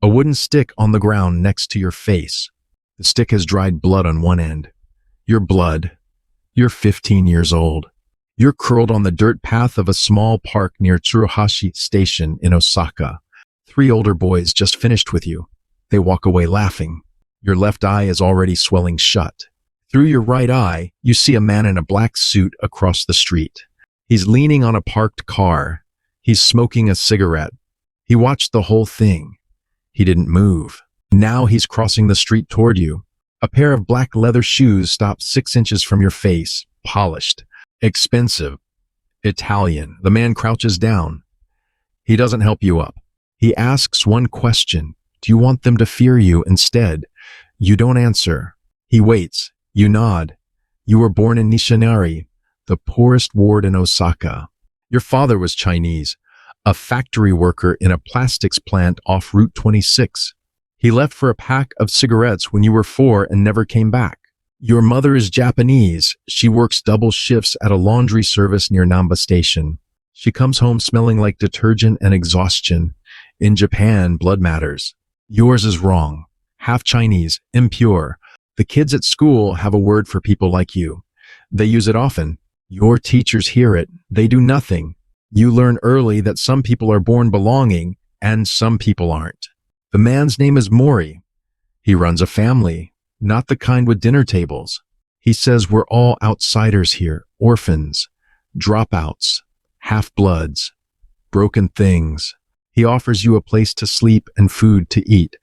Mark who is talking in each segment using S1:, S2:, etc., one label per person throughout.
S1: A wooden stick on the ground next to your face. The stick has dried blood on one end. Your blood. You're 15 years old. You're curled on the dirt path of a small park near Tsuruhashi Station in Osaka. 3 older boys just finished with you. They walk away laughing. Your left eye is already swelling shut. Through your right eye, you see a man in a black suit across the street. He's leaning on a parked car. He's smoking a cigarette. He watched the whole thing. He didn't move. Now he's crossing the street toward you. A pair of black leather shoes stop 6 inches from your face, polished. Expensive. Italian. The man crouches down. He doesn't help you up. He asks one question. Do you want them to fear you instead? You don't answer. He waits. You nod. You were born in Nishinari, the poorest ward in Osaka. Your father was Chinese, a factory worker in a plastics plant off Route 26. He left for a pack of cigarettes when you were 4 and never came back. Your mother is Japanese. She works double shifts at a laundry service near Namba Station. She comes home smelling like detergent and exhaustion. In Japan, blood matters. Yours is wrong. Half Chinese, impure. The kids at school have a word for people like you. They use it often. Your teachers hear it. They do nothing. You learn early that some people are born belonging and some people aren't. The man's name is Mori. He runs a family, not the kind with dinner tables. He says we're all outsiders here, orphans, dropouts, half-bloods, broken things. He offers you a place to sleep and food to eat.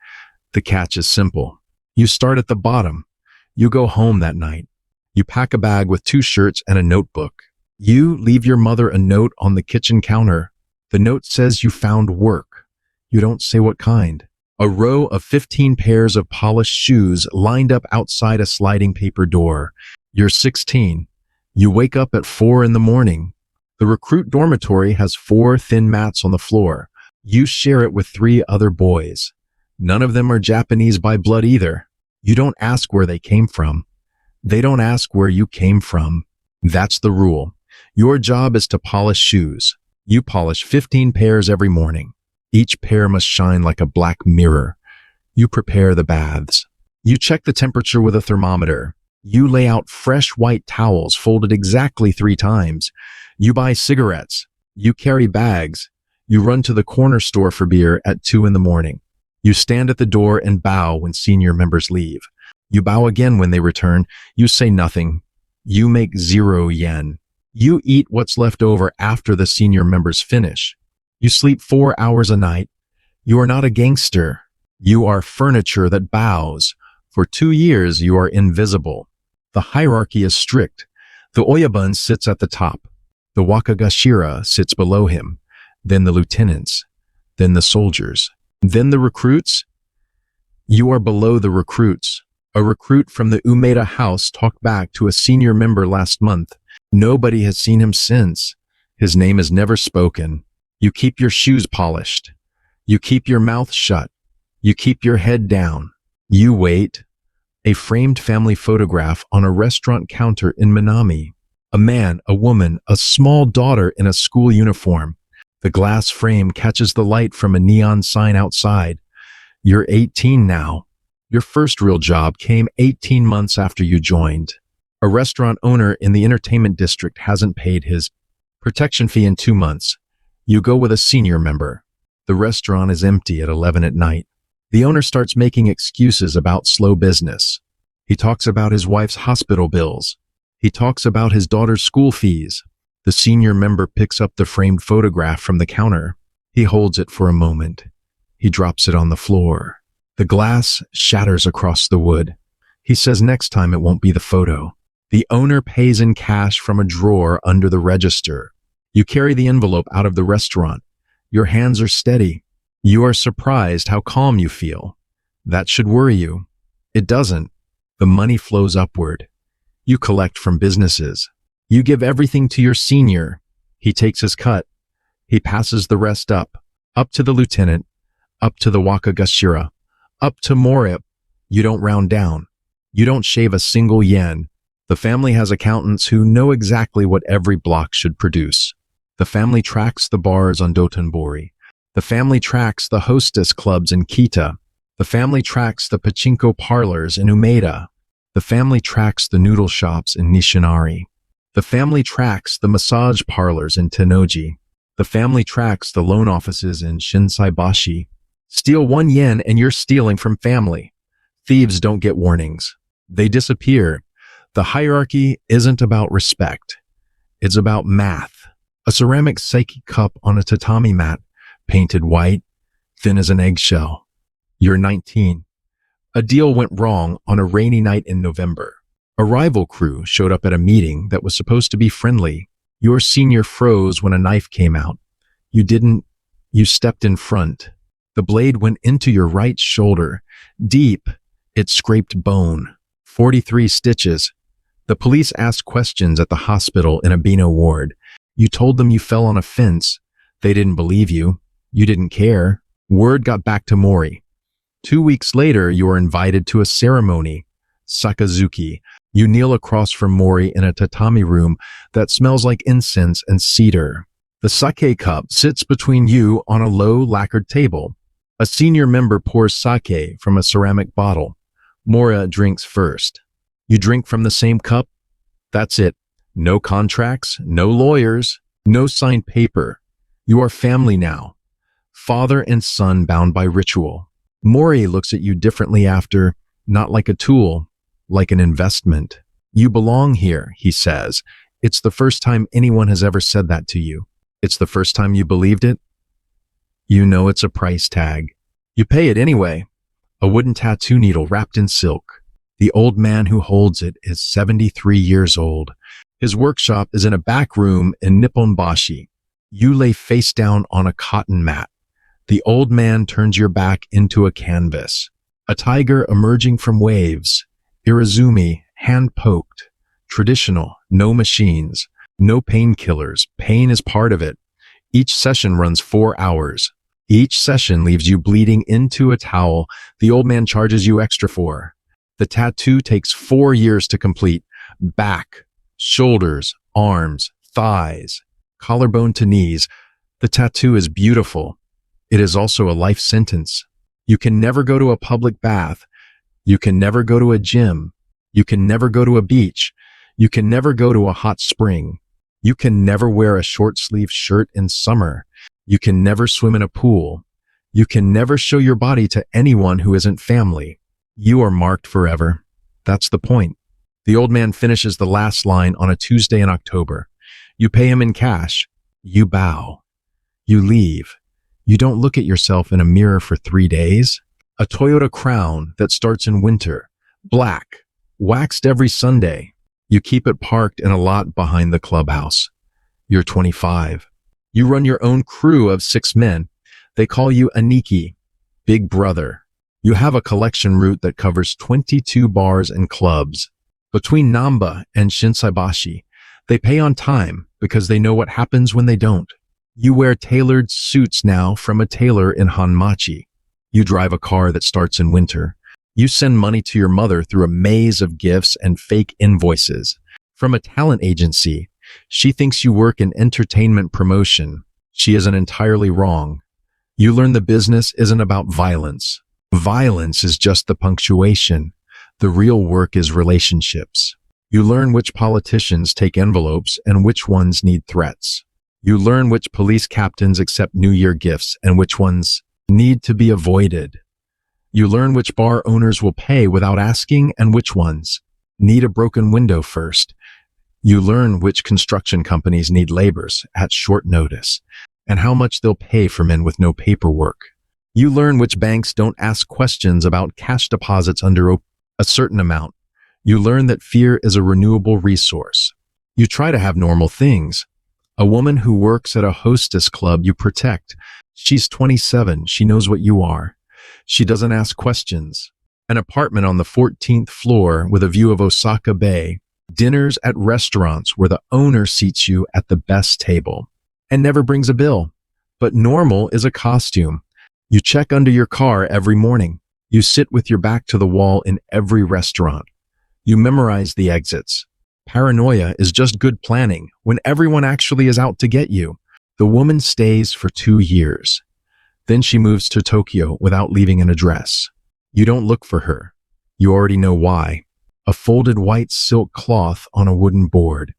S1: The catch is simple. You start at the bottom. You go home that night. You pack a bag with 2 shirts and a notebook. You leave your mother a note on the kitchen counter. The note says you found work. You don't say what kind. A row of 15 pairs of polished shoes lined up outside a sliding paper door. You're 16. You wake up at 4 in the morning. The recruit dormitory has 4 thin mats on the floor. You share it with 3 other boys. None of them are Japanese by blood either. You don't ask where they came from. They don't ask where you came from. That's the rule. Your job is to polish shoes. You polish 15 pairs every morning. Each pair must shine like a black mirror. You prepare the baths. You check the temperature with a thermometer. You lay out fresh white towels folded exactly 3 times. You buy cigarettes. You carry bags. You run to the corner store for beer at 2 in the morning. You stand at the door and bow when senior members leave. You bow again when they return. You say nothing. You make 0 yen. You eat what's left over after the senior members finish. You sleep 4 hours a night. You are not a gangster. You are furniture that bows. For 2 years, you are invisible. The hierarchy is strict. The oyabun sits at the top. The wakagashira sits below him. Then the lieutenants. Then the soldiers. Then the recruits. You are below the recruits. A recruit from the Umeda house talked back to a senior member last month. Nobody has seen him since. His name is never spoken. You keep your shoes polished. You keep your mouth shut. You keep your head down. You wait. A framed family photograph on a restaurant counter in Minami. A man, a woman, a small daughter in a school uniform. The glass frame catches the light from a neon sign outside. You're 18 now. Your first real job came 18 months after you joined. A restaurant owner in the entertainment district hasn't paid his protection fee in 2 months. You go with a senior member. The restaurant is empty at 11 at night. The owner starts making excuses about slow business. He talks about his wife's hospital bills. He talks about his daughter's school fees. The senior member picks up the framed photograph from the counter. He holds it for a moment. He drops it on the floor. The glass shatters across the wood. He says next time it won't be the photo. The owner pays in cash from a drawer under the register. You carry the envelope out of the restaurant. Your hands are steady. You are surprised how calm you feel. That should worry you. It doesn't. The money flows upward. You collect from businesses. You give everything to your senior. He takes his cut. He passes the rest up to the lieutenant, up to the wakagashira, up to Mori. You don't round down. You don't shave a single yen. The family has accountants who know exactly what every block should produce. The family tracks the bars on Dotonbori. The family tracks the hostess clubs in Kita. The family tracks the pachinko parlors in Umeda. The family tracks the noodle shops in Nishinari. The family tracks the massage parlors in Tennoji. The family tracks the loan offices in Shinsaibashi. Steal 1 yen and you're stealing from family. Thieves don't get warnings. They disappear. The hierarchy isn't about respect. It's about math. A ceramic Psyche cup on a tatami mat, painted white, thin as an eggshell. You're 19. A deal went wrong on a rainy night in November. A rival crew showed up at a meeting that was supposed to be friendly. Your senior froze when a knife came out. You didn't. You stepped in front. The blade went into your right shoulder. Deep. It scraped bone. 43 stitches. The police asked questions at the hospital in a Bino ward. You told them you fell on a fence. They didn't believe you. You didn't care. Word got back to Mori. 2 weeks later, you are invited to a ceremony. Sakazuki. You kneel across from Mori in a tatami room that smells like incense and cedar. The sake cup sits between you on a low lacquered table. A senior member pours sake from a ceramic bottle. Mora drinks first. You drink from the same cup? That's it. No contracts, no lawyers, no signed paper. You are family now. Father and son bound by ritual. Mori looks at you differently after, not like a tool, like an investment. You belong here, he says. It's the first time anyone has ever said that to you. It's the first time you believed it. You know it's a price tag. You pay it anyway. A wooden tattoo needle wrapped in silk. The old man who holds it is 73 years old. His workshop is in a back room in Nipponbashi. You lay face down on a cotton mat. The old man turns your back into a canvas. A tiger emerging from waves. Irezumi, hand-poked. Traditional, no machines, no painkillers. Pain is part of it. Each session runs 4 hours. Each session leaves you bleeding into a towel the old man charges you extra for. The tattoo takes 4 years to complete. Back, shoulders, arms, thighs, collarbone to knees. The tattoo is beautiful. It is also a life sentence. You can never go to a public bath. You can never go to a gym. You can never go to a beach. You can never go to a hot spring. You can never wear a short-sleeved shirt in summer. You can never swim in a pool. You can never show your body to anyone who isn't family. You are marked forever. That's the point. The old man finishes the last line on a Tuesday in October. You pay him in cash. You bow. You leave. You don't look at yourself in a mirror for 3 days. A Toyota Crown that starts in winter. Black. Waxed every Sunday. You keep it parked in a lot behind the clubhouse. You're 25. You run your own crew of 6 men. They call you Aniki, Big Brother. You have a collection route that covers 22 bars and clubs. Between Namba and Shinsaibashi, they pay on time because they know what happens when they don't. You wear tailored suits now from a tailor in Hanmachi. You drive a car that starts in winter. You send money to your mother through a maze of gifts and fake invoices. From a talent agency, she thinks you work in entertainment promotion. She isn't entirely wrong. You learn the business isn't about violence. Violence is just the punctuation. The real work is relationships. You learn which politicians take envelopes and which ones need threats. You learn which police captains accept New Year gifts and which ones need to be avoided. You learn which bar owners will pay without asking and which ones need a broken window first. You learn which construction companies need laborers at short notice and how much they'll pay for men with no paperwork. You learn which banks don't ask questions about cash deposits under a certain amount. You learn that fear is a renewable resource. You try to have normal things. A woman who works at a hostess club you protect. She's 27. She knows what you are. She doesn't ask questions. An apartment on the 14th floor with a view of Osaka Bay. Dinners at restaurants where the owner seats you at the best table and never brings a bill. But normal is a costume. You check under your car every morning. You sit with your back to the wall in every restaurant. You memorize the exits. Paranoia is just good planning when everyone actually is out to get you. The woman stays for 2 years. Then she moves to Tokyo without leaving an address. You don't look for her. You already know why. A folded white silk cloth on a wooden board.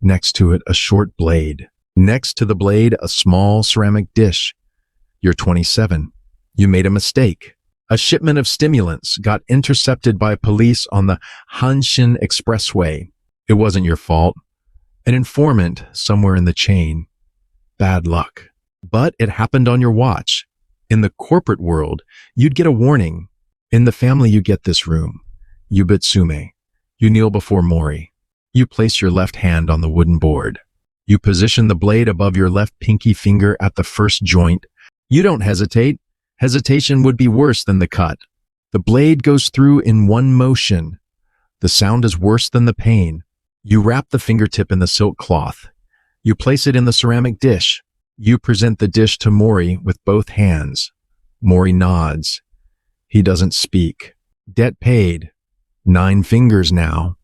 S1: Next to it, a short blade. Next to the blade, a small ceramic dish. You're 27. You made a mistake. A shipment of stimulants got intercepted by police on the Hanshin Expressway. It wasn't your fault. An informant somewhere in the chain. Bad luck. But it happened on your watch. In the corporate world, you'd get a warning. In the family, you get this room. You bitsume. You kneel before Mori. You place your left hand on the wooden board. You position the blade above your left pinky finger at the first joint. You don't hesitate. Hesitation would be worse than the cut. The blade goes through in one motion. The sound is worse than the pain. You wrap the fingertip in the silk cloth. You place it in the ceramic dish. You present the dish to Mori with both hands. Mori nods. He doesn't speak. Debt paid. 9 fingers now.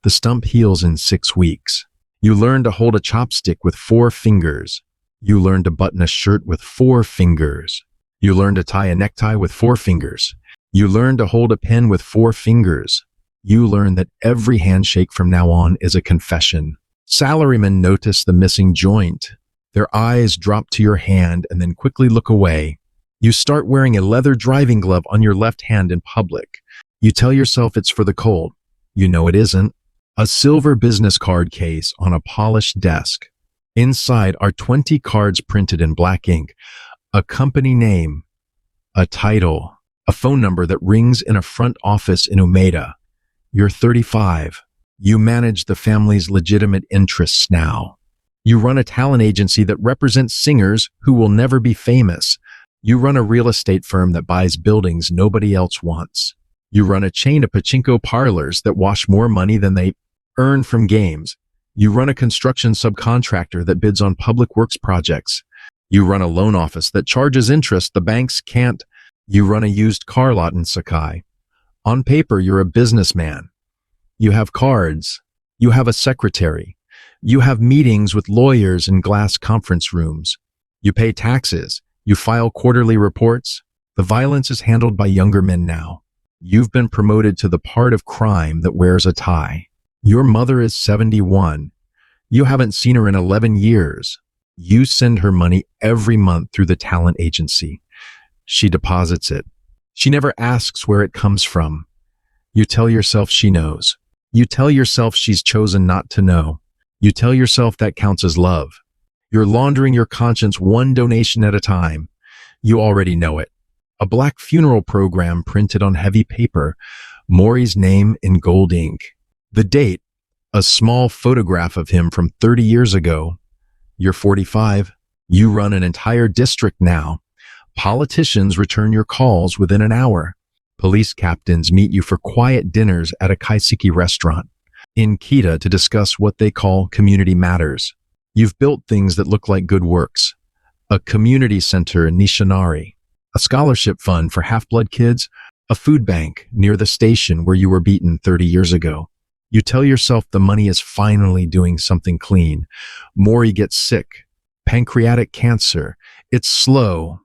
S1: The stump heals in 6 weeks. You learn to hold a chopstick with 4 fingers. You learn to button a shirt with 4 fingers. You learn to tie a necktie with 4 fingers. You learn to hold a pen with 4 fingers. You learn that every handshake from now on is a confession. Salarymen notice the missing joint. Their eyes drop to your hand and then quickly look away. You start wearing a leather driving glove on your left hand in public. You tell yourself it's for the cold. You know it isn't. A silver business card case on a polished desk. Inside are 20 cards printed in black ink. A company name, a title, a phone number that rings in a front office in Umeda. You're 35. You manage the family's legitimate interests now. You run a talent agency that represents singers who will never be famous. You run a real estate firm that buys buildings nobody else wants. You run a chain of pachinko parlors that wash more money than they earn from games. You run a construction subcontractor that bids on public works projects. You run a loan office that charges interest the banks can't. You run a used car lot in Sakai. On paper, you're a businessman. You have cards. You have a secretary. You have meetings with lawyers in glass conference rooms. You pay taxes. You file quarterly reports. The violence is handled by younger men now. You've been promoted to the part of crime that wears a tie. Your mother is 71. You haven't seen her in 11 years. You send her money every month through the talent agency. She deposits it. She never asks where it comes from. You tell yourself she knows. You tell yourself she's chosen not to know. You tell yourself that counts as love. You're laundering your conscience one donation at a time. You already know it. A black funeral program printed on heavy paper. Mori's name in gold ink. The date, a small photograph of him from 30 years ago. You're 45. You run an entire district now. Politicians return your calls within an hour. Police captains meet you for quiet dinners at a kaiseki restaurant in Kita to discuss what they call community matters. You've built things that look like good works. A community center in Nishinari, a scholarship fund for half-blood kids, a food bank near the station where you were beaten 30 years ago. You tell yourself the money is finally doing something clean. Mori gets sick. Pancreatic cancer. It's slow.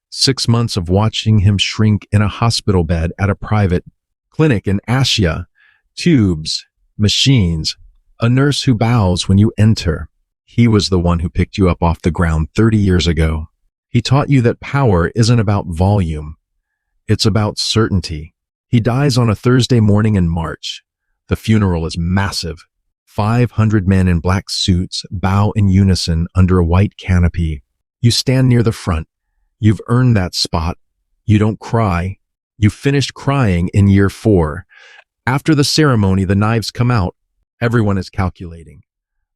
S1: 6 months of watching him shrink in a hospital bed at a private clinic in Ashia. Tubes. Machines. A nurse who bows when you enter. He was the one who picked you up off the ground 30 years ago. He taught you that power isn't about volume. It's about certainty. He dies on a Thursday morning in March. The funeral is massive. 500 men in black suits bow in unison under a white canopy. You stand near the front. You've earned that spot. You don't cry. You finished crying in year 4. After the ceremony, the knives come out. Everyone is calculating.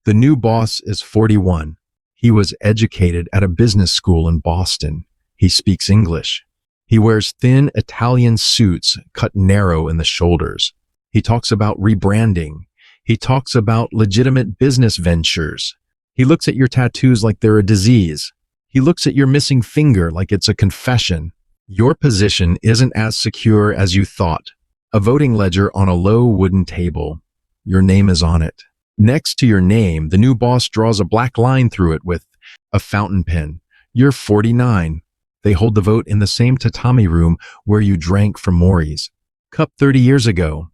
S1: The new boss is 41. He was educated at a business school in Boston. He speaks English. He wears thin Italian suits cut narrow in the shoulders. He talks about rebranding. He talks about legitimate business ventures. He looks at your tattoos like they're a disease. He looks at your missing finger like it's a confession. Your position isn't as secure as you thought. A voting ledger on a low wooden table. Your name is on it. Next to your name, the new boss draws a black line through it with a fountain pen. You're 49. They hold the vote in the same tatami room where you drank from Mori's cup 30 years ago.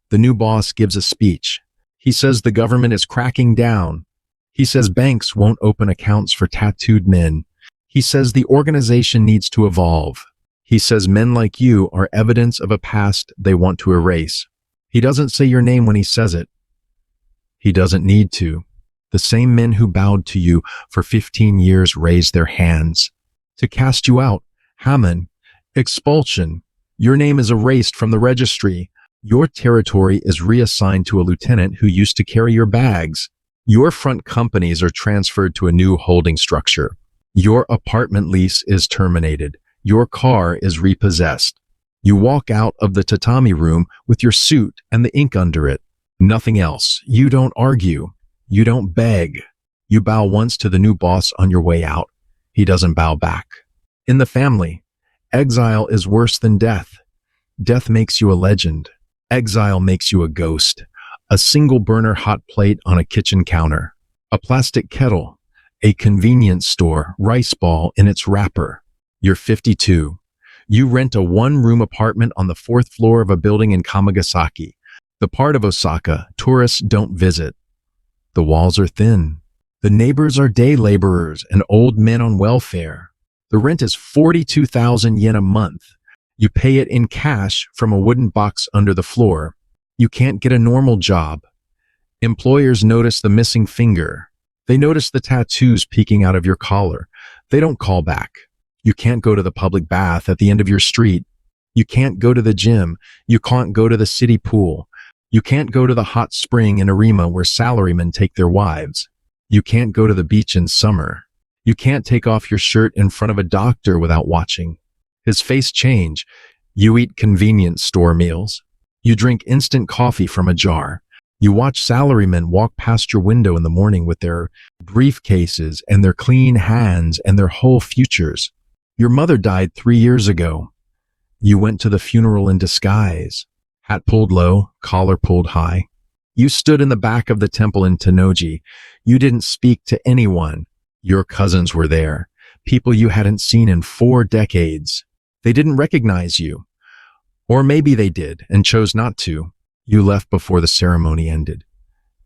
S1: The new boss gives a speech. He says the government is cracking down. He says banks won't open accounts for tattooed men. He says the organization needs to evolve. He says men like you are evidence of a past they want to erase. He doesn't say your name when he says it. He doesn't need to. The same men who bowed to you for 15 years raised their hands to cast you out. Hamon, expulsion. Your name is erased from the registry. Your territory is reassigned to a lieutenant who used to carry your bags. Your front companies are transferred to a new holding structure. Your apartment lease is terminated. Your car is repossessed. You walk out of the tatami room with your suit and the ink under it. Nothing else. You don't argue. You don't beg. You bow once to the new boss on your way out. He doesn't bow back. In the family, exile is worse than death. Death makes you a legend. Exile makes you a ghost. A single burner hot plate on a kitchen counter. A plastic kettle. A convenience store rice ball in its wrapper. You're 52. You rent a one-room apartment on the 4th floor of a building in Kamagasaki, the part of Osaka tourists don't visit. The walls are thin. The neighbors are day laborers and old men on welfare. The rent is 42,000 yen a month. You pay it in cash from a wooden box under the floor. You can't get a normal job. Employers notice the missing finger. They notice the tattoos peeking out of your collar. They don't call back. You can't go to the public bath at the end of your street. You can't go to the gym. You can't go to the city pool. You can't go to the hot spring in Arima where salarymen take their wives. You can't go to the beach in summer. You can't take off your shirt in front of a doctor without watching his face change. You eat convenience store meals. You drink instant coffee from a jar. You watch salarymen walk past your window in the morning with their briefcases and their clean hands and their whole futures. Your mother died 3 years ago. You went to the funeral in disguise. Hat pulled low, collar pulled high. You stood in the back of the temple in Tennoji. You didn't speak to anyone. Your cousins were there, people you hadn't seen in 4 decades. They didn't recognize you. Or maybe they did and chose not to. You left before the ceremony ended.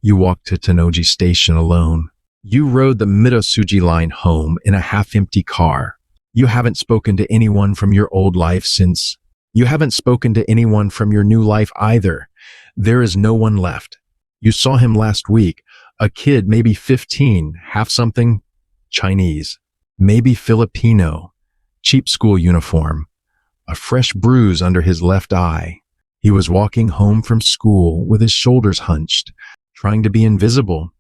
S1: You walked to Tennoji Station alone. You rode the Midosuji line home in a half-empty car. You haven't spoken to anyone from your old life since. You haven't spoken to anyone from your new life either. There is no one left. You saw him last week, a kid maybe 15, half something Chinese, maybe Filipino, cheap school uniform, a fresh bruise under his left eye. He was walking home from school with his shoulders hunched, trying to be invisible.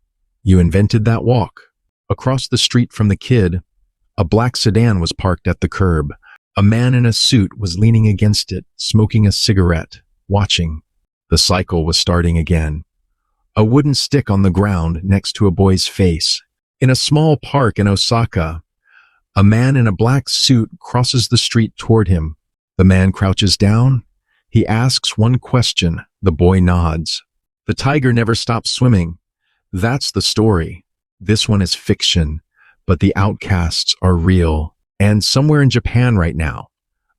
S1: You invented that walk. Across the street from the kid, a black sedan was parked at the curb. A man in a suit was leaning against it, smoking a cigarette, watching. The cycle was starting again. A wooden stick on the ground next to a boy's face. In a small park in Osaka, a man in a black suit crosses the street toward him. The man crouches down. He asks one question. The boy nods. The tiger never stops swimming. That's the story. This one is fiction, but the outcasts are real. And somewhere in Japan right now,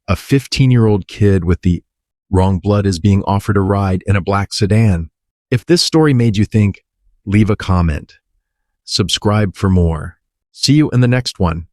S1: a 15-year-old kid with the wrong blood is being offered a ride in a black sedan. If this story made you think, leave a comment. Subscribe for more. See you in the next one.